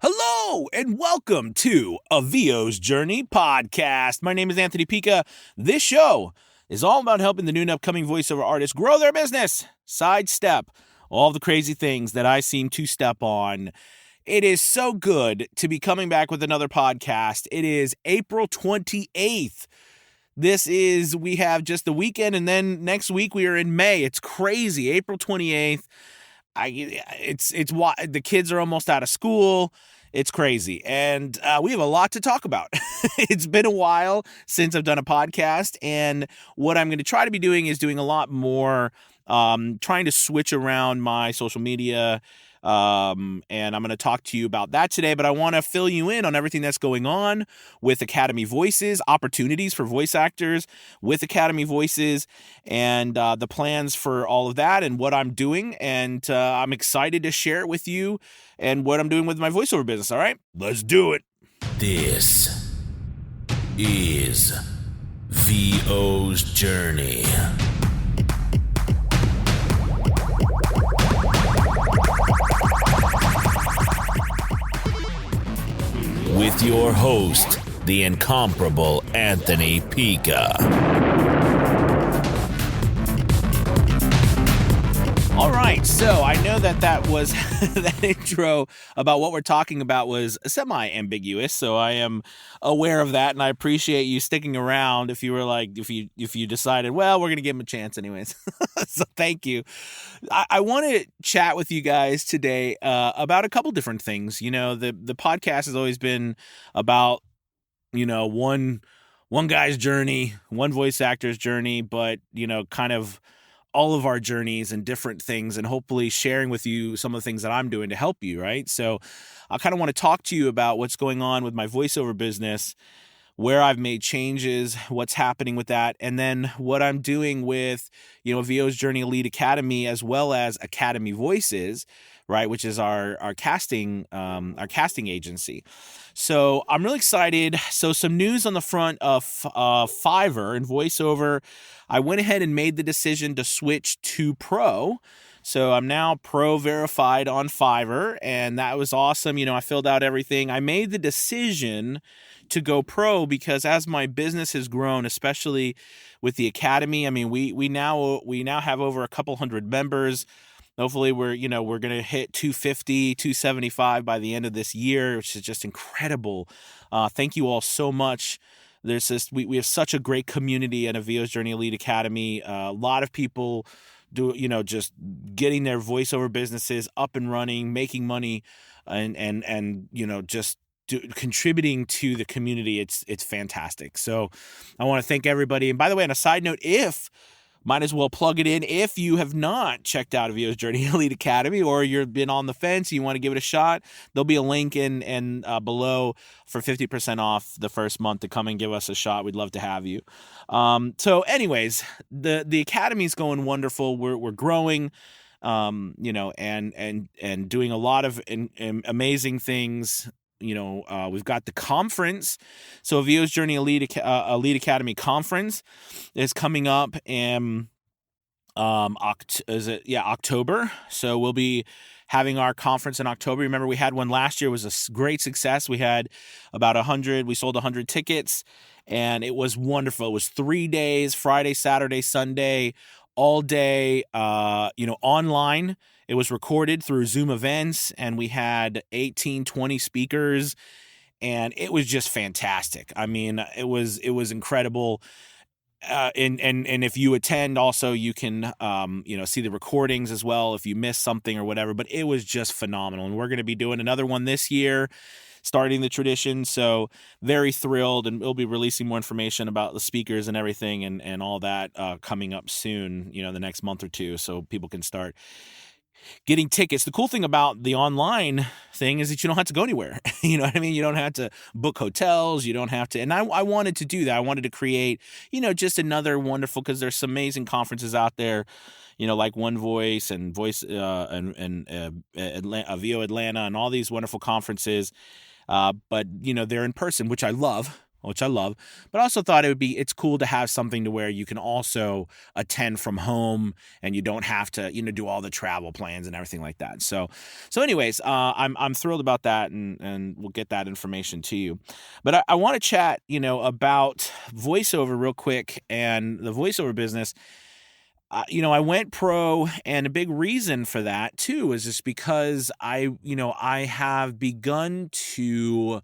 Hello and welcome to A VO's Journey podcast. My name is Anthony Pica. This show is all about helping the new and upcoming voiceover artists grow their business, sidestep all the crazy things that I seem to step on. It is so good to be coming back with another podcast. It is April 28th. We have just the weekend, and then next week we are in May. It's crazy. April 28th. The kids are almost out of school. It's crazy. And we have a lot to talk about. It's been a while since I've done a podcast. And what I'm going to try to be doing is doing a lot more, trying to switch around my social media. And I'm going to talk to you about that today, but I want to fill you in on everything that's going on with Academy Voices, opportunities for voice actors with Academy Voices, and the plans for all of that and what I'm doing. And I'm excited to share it with you and what I'm doing with my voiceover business. All right, let's do it. This is VO's Journey. With your host, the incomparable Anthony Pica. All right, so I know that was that intro about what we're talking about was semi-ambiguous, so I am aware of that, and I appreciate you sticking around. If you were if you decided, well, we're gonna give him a chance anyways, so thank you. I want to chat with you guys today about a couple different things. You know, the podcast has always been about one guy's journey, one voice actor's journey, but kind of all of our journeys and different things, and hopefully sharing with you some of the things that I'm doing to help you, right? So I kind of want to talk to you about what's going on with my voiceover business, where I've made changes, what's happening with that, and then what I'm doing with, VO's Journey Elite Academy, as well as Academy Voices, right, which is our casting agency. So I'm really excited. So some news on the front of Fiverr and voiceover. I went ahead and made the decision to switch to Pro. So I'm now Pro verified on Fiverr, and that was awesome. I filled out everything. I made the decision to go Pro because as my business has grown, especially with the Academy, I mean, we now have over a couple hundred members. Hopefully we're going to hit 250, 275 by the end of this year, which is just incredible. Thank you all so much. We have such a great community at VO's Journey Elite Academy. A lot of people just getting their voiceover businesses up and running, making money, and just contributing to the community. It's fantastic. So I want to thank everybody. And by the way, on a side note, might as well plug it in. If you have not checked out VO's Journey Elite Academy, or you've been on the fence, you want to give it a shot, there'll be a link in below for 50% off the first month to come and give us a shot. We'd love to have you. So anyways, the Academy's going wonderful. We're growing, and doing a lot of amazing things. We've got the conference. So VO's Journey Elite Academy conference is coming up in October. So we'll be having our conference in October. Remember, we had one last year. It was a great success. We had about 100. We sold 100 tickets, and it was wonderful. It was 3 days, Friday, Saturday, Sunday, all day, online. It was recorded through Zoom events, and we had 20 speakers, and it was just fantastic. I mean, it was incredible. And if you attend also, you can, see the recordings as well if you missed something or whatever, but it was just phenomenal. And we're going to be doing another one this year, starting the tradition. So very thrilled, and we'll be releasing more information about the speakers and everything and all that coming up soon, the next month or two, so people can start getting tickets. The cool thing about the online thing is that you don't have to go anywhere. You know what I mean? You don't have to book hotels. You don't have to. And I wanted to do that. I wanted to create, just another wonderful, because there's some amazing conferences out there, like One Voice and VO Atlanta and all these wonderful conferences. But they're in person, which I love. which I love, but I also thought it's cool to have something to where you can also attend from home and you don't have to, do all the travel plans and everything like that. So anyways, I'm thrilled about that, and we'll get that information to you. But I want to chat, about voiceover real quick and the voiceover business. I went pro, and a big reason for that too is just because I have begun to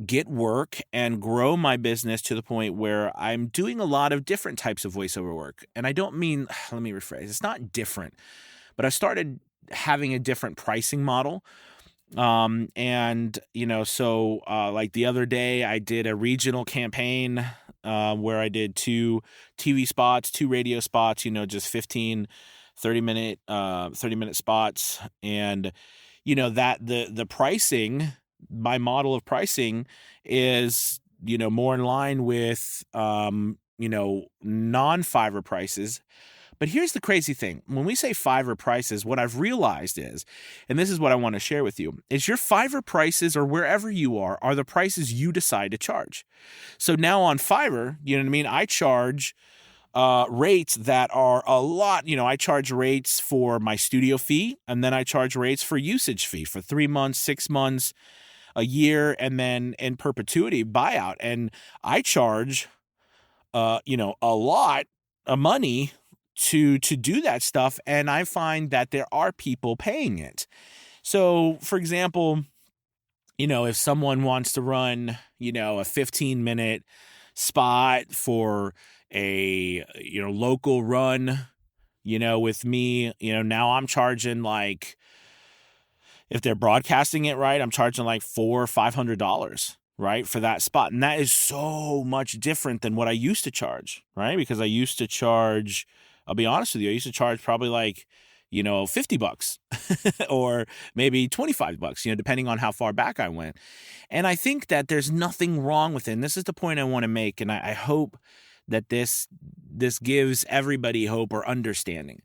get work and grow my business to the point where I'm doing a lot of different types of voiceover work. And I don't mean, let me rephrase, it's not different, but I started having a different pricing model. Like the other day I did a regional campaign where I did 2 TV spots, 2 radio spots, just 15, 30 minute spots. And, that the pricing, my model of pricing is, more in line with, non-Fiverr prices. But here's the crazy thing. When we say Fiverr prices, what I've realized is, and this is what I want to share with you, is your Fiverr prices, or wherever you are the prices you decide to charge. So now on Fiverr, you know what I mean? I charge rates that are a lot. I charge rates for my studio fee, and then I charge rates for usage fee for 3 months, 6 months, a year, and then in perpetuity buyout. And I charge, a lot of money to do that stuff, and I find that there are people paying it. So, for example, if someone wants to run, a 15-minute spot for a, local run, with me, now I'm charging like, if they're broadcasting it right, I'm charging like $400 or $500, right, for that spot. And that is so much different than what I used to charge, right? Because I used to charge, I'll be honest with you, I used to charge probably like, $50 or maybe $25, depending on how far back I went. And I think that there's nothing wrong with it. And this is the point I want to make. And I hope that this gives everybody hope or understanding.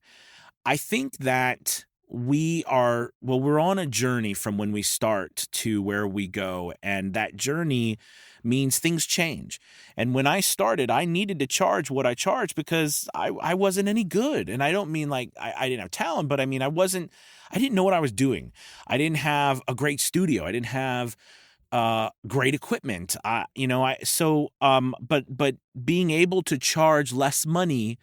I think that we're on a journey from when we start to where we go, and that journey means things change. And when I started, I needed to charge what I charged because I wasn't any good. And I don't mean like I didn't have talent, but I mean I didn't know what I was doing. I didn't have a great studio. I didn't have great equipment. But being able to charge less money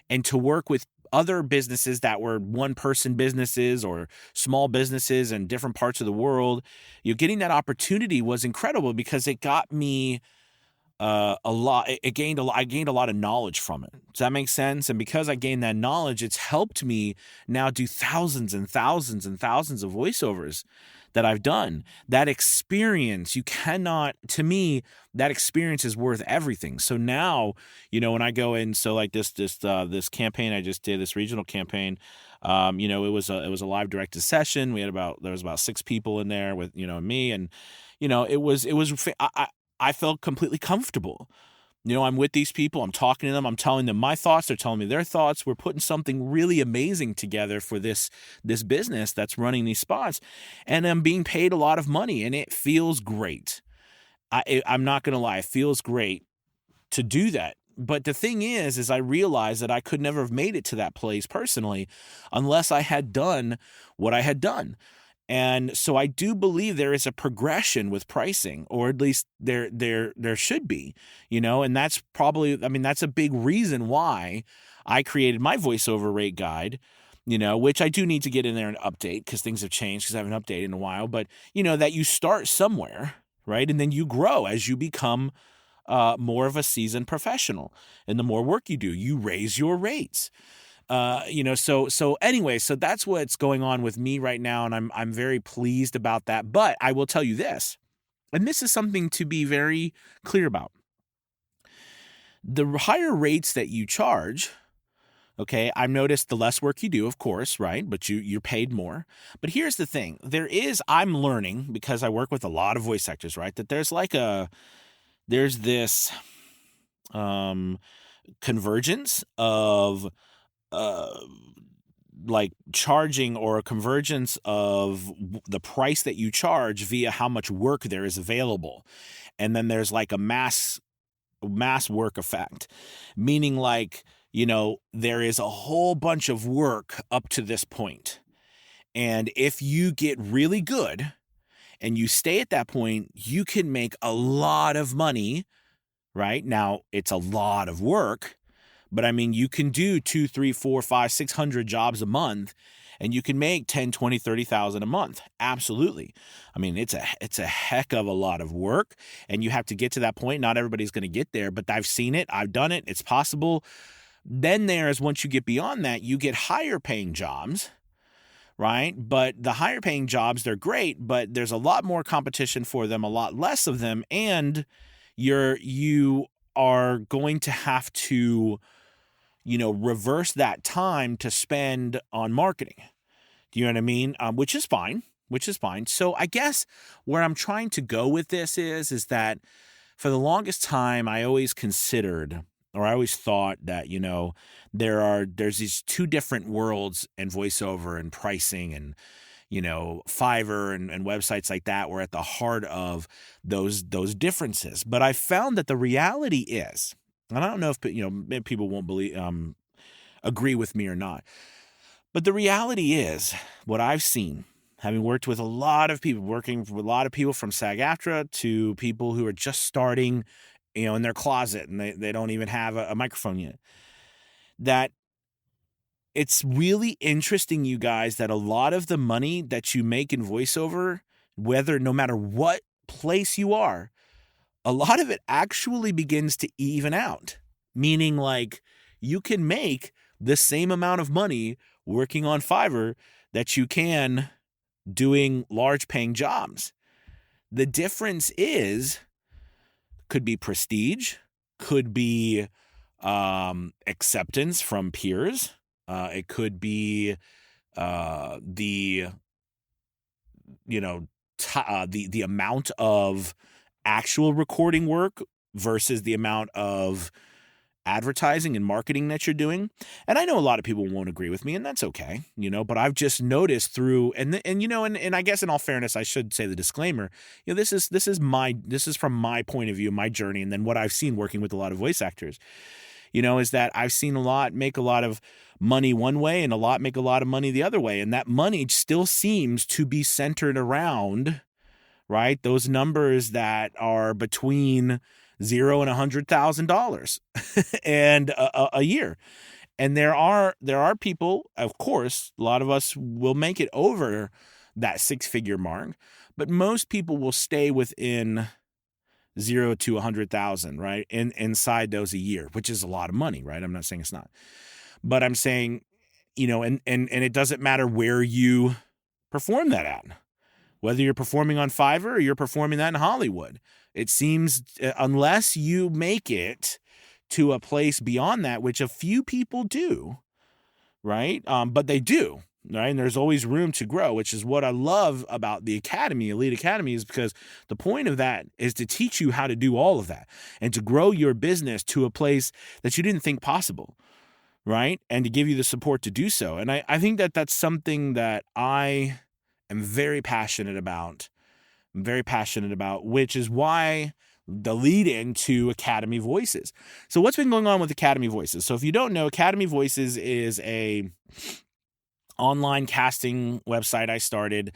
and to work with other businesses that were one-person businesses or small businesses in different parts of the world, getting that opportunity was incredible because it got me a lot. I gained a lot of knowledge from it. Does that make sense? And because I gained that knowledge, it's helped me now do thousands and thousands and thousands of voiceovers that I've done. That experience, to me, that experience is worth everything. So now, when I go in, so like this campaign I just did, this regional campaign, it was a live directed session. There was about 6 people in there with, me, and, I felt completely comfortable. I'm with these people. I'm talking to them. I'm telling them my thoughts. They're telling me their thoughts. We're putting something really amazing together for this business that's running these spots. And I'm being paid a lot of money, and it feels great. I'm not going to lie. It feels great to do that. But the thing is I realized that I could never have made it to that place personally unless I had done what I had done. And so I do believe there is a progression with pricing, or at least there should be, and that's that's a big reason why I created my voiceover rate guide, which I do need to get in there and update because things have changed because I haven't updated in a while. But, that you start somewhere, right? And then you grow as you become more of a seasoned professional. And the more work you do, you raise your rates. So anyway, so that's what's going on with me right now, and I'm very pleased about that. But I will tell you this, and this is something to be very clear about. The higher rates that you charge, okay, I've noticed the less work you do, of course, right? But you're paid more. But here's the thing. I'm learning, because I work with a lot of voice actors, right? That there's this convergence of like charging or a convergence of the price that you charge via how much work there is available. And then there's like a mass work effect, meaning like, there is a whole bunch of work up to this point. And if you get really good and you stay at that point, you can make a lot of money, right? Now, it's a lot of work, but I mean, you can do 2, 3, 4, 5, 600 jobs a month, and you can make 10, 20, 30,000 a month. Absolutely. I mean, it's a heck of a lot of work, and you have to get to that point. Not everybody's going to get there, but I've seen it. I've done it. It's possible. Then once you get beyond that, you get higher paying jobs, right? But the higher paying jobs, they're great, but there's a lot more competition for them, a lot less of them, and you are going to have to reverse that time to spend on marketing. Do you know what I mean? Which is fine. So I guess where I'm trying to go with this is that for the longest time, I always considered, or I always thought that, there's these two different worlds in voiceover and pricing, and, Fiverr and websites like that were at the heart of those differences. But I found that the reality is, and I don't know if people won't agree with me or not, but the reality is what I've seen, having worked with a lot of people, working with a lot of people from SAG-AFTRA to people who are just starting, in their closet and they don't even have a microphone yet, that it's really interesting, you guys, that a lot of the money that you make in voiceover, no matter what place you are, a lot of it actually begins to even out. Meaning, like, you can make the same amount of money working on Fiverr that you can doing large paying jobs. The difference could be prestige, could be acceptance from peers. It could be the amount of actual recording work versus the amount of advertising and marketing that you're doing. And I know a lot of people won't agree with me, and that's okay, but I've just noticed through, and I guess in all fairness, I should say the disclaimer, this is from my point of view, my journey, and then what I've seen working with a lot of voice actors, is that I've seen a lot make a lot of money one way and a lot make a lot of money the other way. And that money still seems to be centered around, right, those numbers that are between $0 and $100,000 and a year. And there are people, of course, a lot of us will make it over that 6-figure mark, but most people will stay within 0 to 100,000, right? Inside those a year, which is a lot of money, right? I'm not saying it's not, but I'm saying, and it doesn't matter where you perform that at, whether you're performing on Fiverr or you're performing that in Hollywood. It seems, unless you make it to a place beyond that, which a few people do, right? But they do, right? And there's always room to grow, which is what I love about the Academy, Elite Academy, is because the point of that is to teach you how to do all of that and to grow your business to a place that you didn't think possible, right? And to give you the support to do so. And I think that that's something that I am very passionate about. Which is why the lead into Academy Voices. So what's been going on with Academy Voices? So if you don't know, Academy Voices is a online casting website I started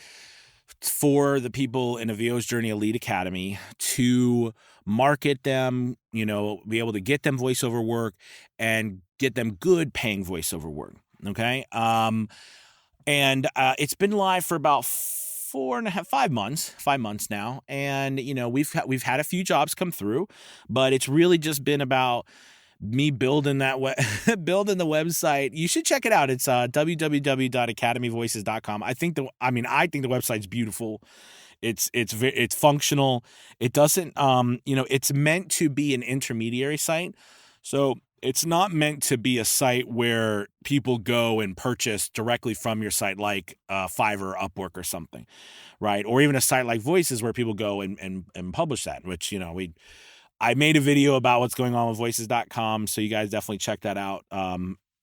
for the people in a VO's Journey Elite Academy to market them, be able to get them voiceover work and get them good paying voiceover work. Okay. And it's been live for about 5 months now. And, we've had a few jobs come through, but it's really just been about me building building the website. You should check it out. It's www.academyvoices.com. I think the website's beautiful. It's functional. It doesn't, it's meant to be an intermediary site. So it's not meant to be a site where people go and purchase directly from your site, like Fiverr, Upwork, or something, right? Or even a site like Voices where people go and publish that, which, I made a video about what's going on with voices.com. So you guys definitely check that out.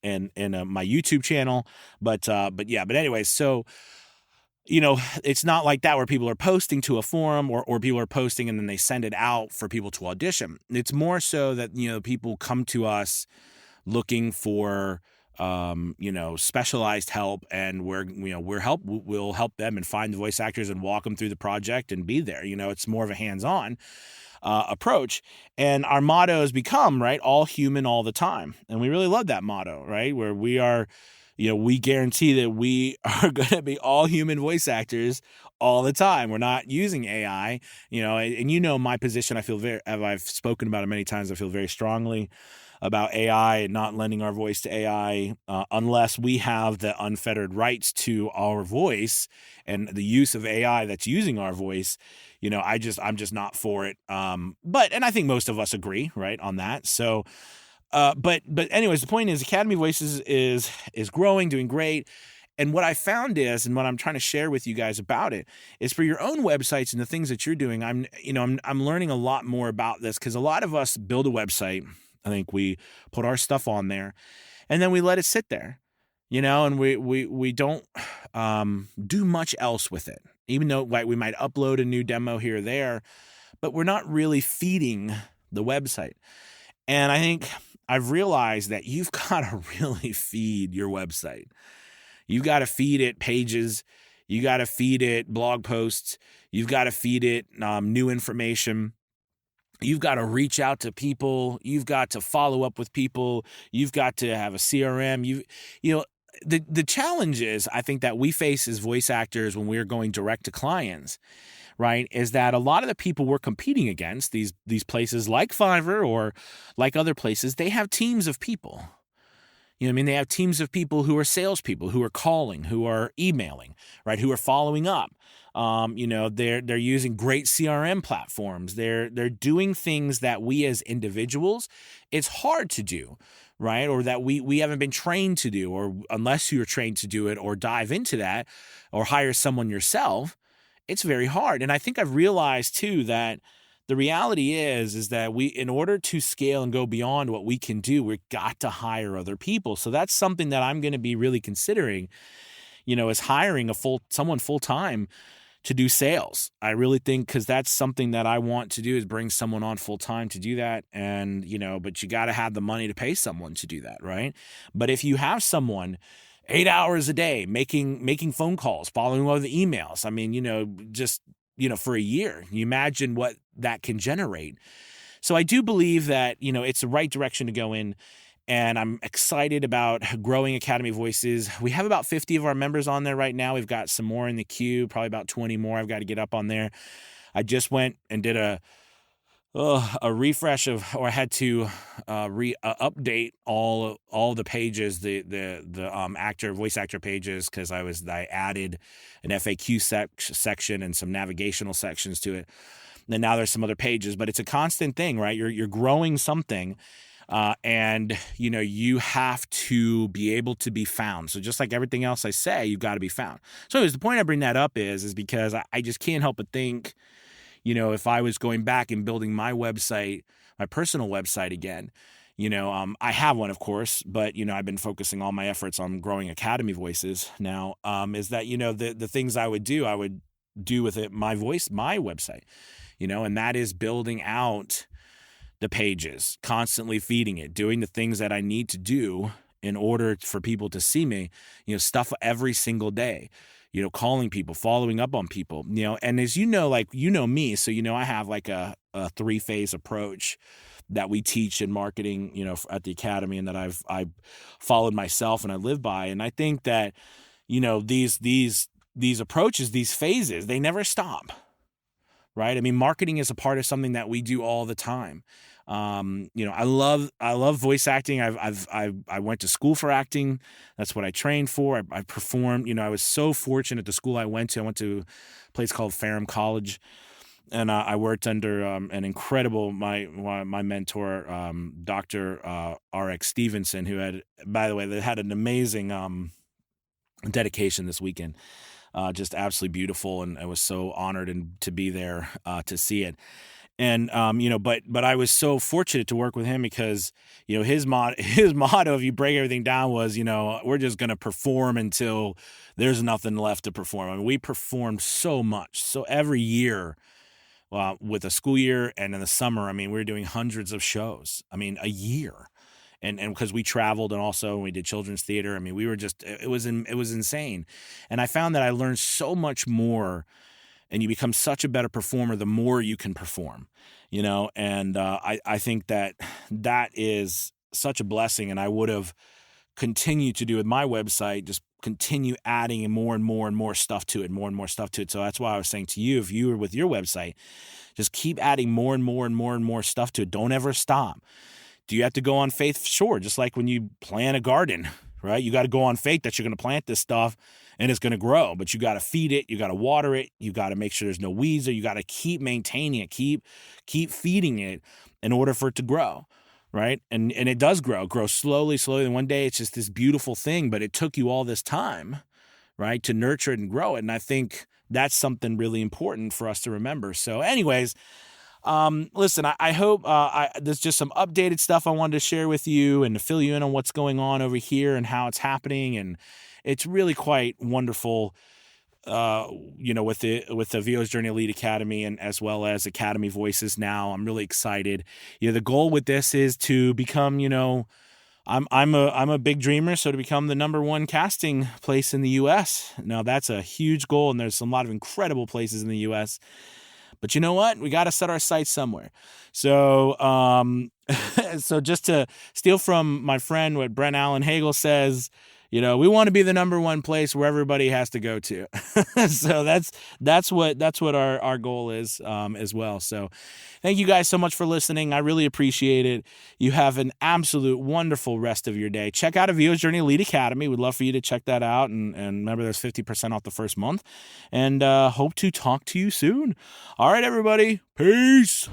my YouTube channel. But anyways, so it's not like that where people are posting to a forum or people are posting and then they send it out for people to audition. It's more so that, people come to us looking for, specialized help, and we'll help them and find the voice actors and walk them through the project and be there. It's more of a hands-on approach. And our motto has become, right, all human all the time. And we really love that motto, right? Where we are, we guarantee that we are going to be all human voice actors all the time. We're not using AI, and my position, I've spoken about it many times. I feel very strongly about AI and not lending our voice to AI unless we have the unfettered rights to our voice and the use of AI that's using our voice. I'm just not for it. And I think most of us agree, right, on that. So, but anyways, the point is Academy Voices is growing, doing great. And what I found is, and what I'm trying to share with you guys about it, is for your own websites and the things that you're doing. I'm learning a lot more about this, because a lot of us build a website. I think we put our stuff on there and then we let it sit there, and we don't do much else with it, even though we might upload a new demo here or there, but we're not really feeding the website. And I think I've realized that you've got to really feed your website. You've got to feed it pages. You got to feed it blog posts. You've got to feed it new information. You've got to reach out to people. You've got to follow up with people. You've got to have a CRM. The challenge is, I think, that we face as voice actors when we're going direct to clients, right, is that a lot of the people we're competing against, these places like Fiverr or like other places, they have teams of people. They have teams of people who are salespeople, who are calling, who are emailing, right, who are following up. They're using great CRM platforms. They're doing things that we as individuals, it's hard to do, right? Or that we haven't been trained to do, or unless you're trained to do it or dive into that or hire someone yourself, it's very hard. And I think I've realized too that the reality is that in order to scale and go beyond what we can do, we've got to hire other people. So that's something that I'm going to be really considering, is hiring someone full-time to do sales. I really think, because that's something that I want to do, is bring someone on full-time to do that. And, but you got to have the money to pay someone to do that, right? But if you have someone 8 hours a day making phone calls, following all the emails, for a year, you imagine what that can generate. So I do believe that, it's the right direction to go in. And I'm excited about growing Academy Voices. We have about 50 of our members on there right now. We've got some more in the queue, probably about 20 more I've got to get up on there. I just went and did a refresh or I had to update all the pages, the voice actor pages, because I added an FAQ section and some navigational sections to it. And now there's some other pages, but it's a constant thing, right? You're growing something. And you have to be able to be found. So just like everything else I say, you've got to be found. So anyways, the point I bring that up is because I just can't help but think, if I was going back and building my website, my personal website again, I have one, of course, but, I've been focusing all my efforts on growing Academy Voices now, is that, the things I would do with it, my website, and that is building out the pages, constantly feeding it, doing the things that I need to do in order for people to see me, stuff every single day, calling people, following up on people, and as me, so, I have like a 3-phase approach that we teach in marketing, at the Academy, and that I've followed myself and I live by. And I think that, these approaches, these phases, they never stop. Right? Marketing is a part of something that we do all the time. I love voice acting. I went to school for acting. That's what I trained for. I performed. I was so fortunate. The school I went to a place called Ferrum College, and I worked under an incredible my mentor, Dr. R.X. Stevenson, who had, by the way, they had an amazing dedication this weekend. Just absolutely beautiful, and I was so honored to be there to see it. And but I was so fortunate to work with him because his motto, if you break everything down, was we're just gonna perform until there's nothing left to perform. I mean, we performed so much, so every year. With a school year and in the summer, I mean, we were doing hundreds of shows. I mean, a year, and because we traveled and also we did children's theater. I mean, we were just it was insane, and I found that I learned so much more, and you become such a better performer the more you can perform, and I think that is such a blessing, and I would have continued to do with my website, just continue adding more and more and more stuff to it, more and more stuff to it. So that's why I was saying to you, if you were with your website, just keep adding more and more and more and more stuff to it. Don't ever stop. Do you have to go on faith? Sure. Just like when you plant a garden, right? You got to go on faith that you're going to plant this stuff and it's going to grow, but you got to feed it. You got to water it. You got to make sure there's no weeds, or you got to keep maintaining it, keep feeding it in order for it to grow. Right. And it does grow slowly. And one day it's just this beautiful thing, but it took you all this time, right, to nurture it and grow it. And I think that's something really important for us to remember. So anyways, listen, I hope there's just some updated stuff I wanted to share with you and to fill you in on what's going on over here and how it's happening. And it's really quite wonderful. With the VO's Journey Elite Academy and as well as Academy Voices now, I'm really excited. The goal with this is to become, I'm a big dreamer, so to become the number one casting place in the U.S. Now that's a huge goal, and there's a lot of incredible places in the U.S. But you know what? We got to set our sights somewhere. So, so just to steal from my friend, what Brent Allen Hagel says, we want to be the number one place where everybody has to go to. So that's what our goal is, as well. So thank you guys so much for listening. I really appreciate it. You have an absolute wonderful rest of your day. Check out a VO's Journey Elite Academy. We'd love for you to check that out. And remember, there's 50% off the first month, and hope to talk to you soon. All right, everybody. Peace.